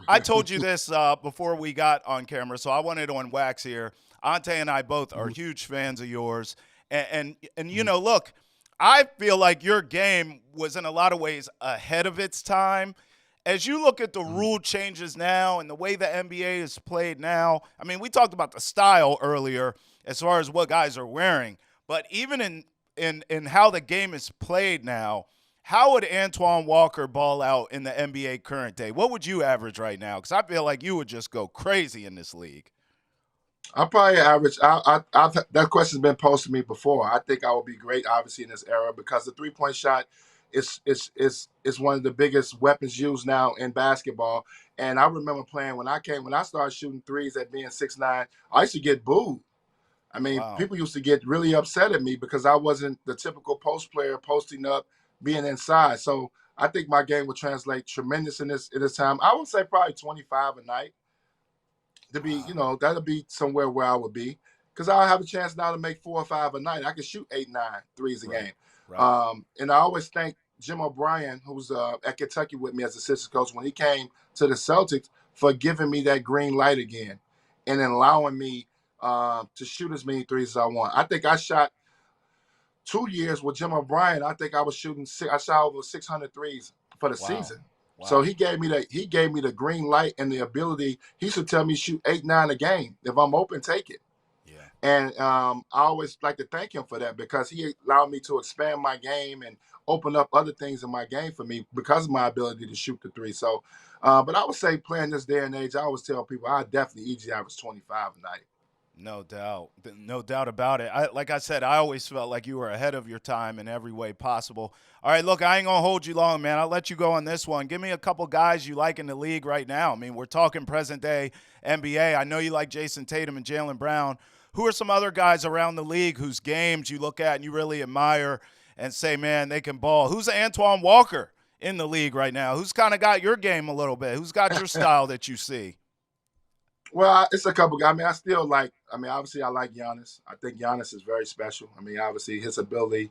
I told you this before we got on camera, so I want it on wax here. Ante and I both are Mhm, huge fans of yours, and mhm, look, I feel like your game was in a lot of ways ahead of its time. As you look at the mhm. rule changes now and the way the NBA is played now, I mean, we talked about the style earlier as far as what guys are wearing, but even in how the game is played now, how would Antoine Walker ball out in the NBA current day? What would you average right now? Because I feel like you would just go crazy in this league. I probably average. I've that question's been posed to me before. I think I will be great, obviously, in this era because the 3 point shot is one of the biggest weapons used now in basketball. And I remember playing when I started shooting threes at being 6'9". I used to get booed. I mean, Wow. people used to get really upset at me because I wasn't the typical post player posting up, being inside. So I think my game would translate tremendous in this time. I would say probably 25 a night to be, Wow. that'll be somewhere where I would be because I'll have a chance now to make 4 or 5 a night. I can shoot 8, 9 threes a Right. game. Right. And I always thank Jim O'Brien, who's at Kentucky with me as assistant coach, when he came to the Celtics for giving me that green light again and then allowing me to shoot as many threes as I want. I think I shot 2 years with Jim O'Brien. I think I was shooting. I shot over 600 threes for the Wow. season. So Wow. he gave me the green light and the ability. He should tell me shoot 8, 9 a game. If I'm open, take it. Yeah. And I always like to thank him for that because he allowed me to expand my game and open up other things in my game for me because of my ability to shoot the three. So, but I would say playing this day and age, I always tell people I definitely easily average 25 a night. No doubt. No doubt about it. Like I said, I always felt like you were ahead of your time in every way possible. All right, look, I ain't going to hold you long, man. I'll let you go on this one. Give me a couple guys you like in the league right now. I mean, we're talking present day NBA. I know you like Jason Tatum and Jalen Brown. Who are some other guys around the league whose games you look at and you really admire and say, man, they can ball? Who's Antoine Walker in the league right now? Who's kind of got your game a little bit? Who's got your style that you see? Well, it's a couple guys. I mean, I still like. I mean, obviously, I like Giannis. I think Giannis is very special. I mean, obviously, his ability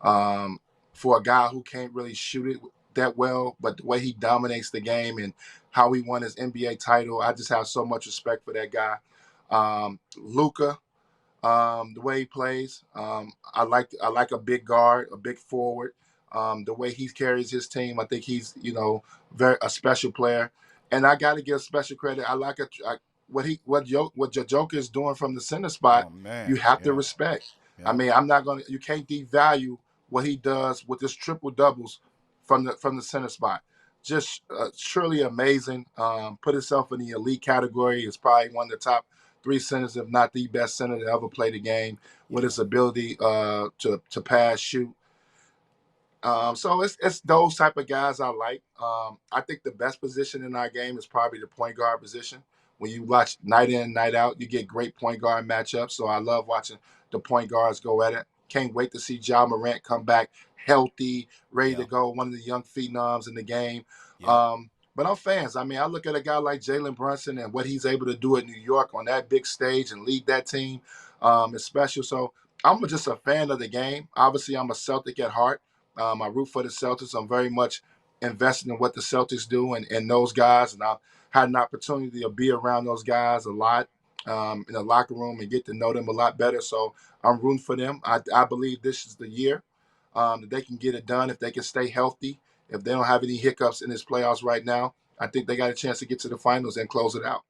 um, for a guy who can't really shoot it that well, but the way he dominates the game and how he won his NBA title, I just have so much respect for that guy. Luca, the way he plays, I like a big guard, a big forward. The way he carries his team, I think he's very a special player. And I got to give special credit. What Joker is doing from the center spot. Oh, You man. have to Yeah. respect. I Yeah. mean, you can't devalue what he does with his triple doubles from the center spot. Just truly amazing. Put himself in the elite category. Is probably one of the top three centers, if not the best center to ever play the game, with Yeah. his ability to pass, shoot. So it's those type of guys I like. I think the best position in our game is probably the point guard position. When you watch night in, night out, you get great point guard matchups. So I love watching the point guards go at it. Can't wait to see Ja Morant come back healthy, ready to Yeah. go. One of the young phenoms in the game. Yeah. But I'm fans. I mean, I look at a guy like Jalen Brunson and what he's able to do at New York on that big stage and lead that team is special. So I'm just a fan of the game. Obviously, I'm a Celtic at heart. I root for the Celtics. I'm very much invested in what the Celtics do and those guys. And I've had an opportunity to be around those guys a lot in the locker room and get to know them a lot better. So I'm rooting for them. I believe this is the year that they can get it done if they can stay healthy. If they don't have any hiccups in this playoffs right now, I think they got a chance to get to the finals and close it out.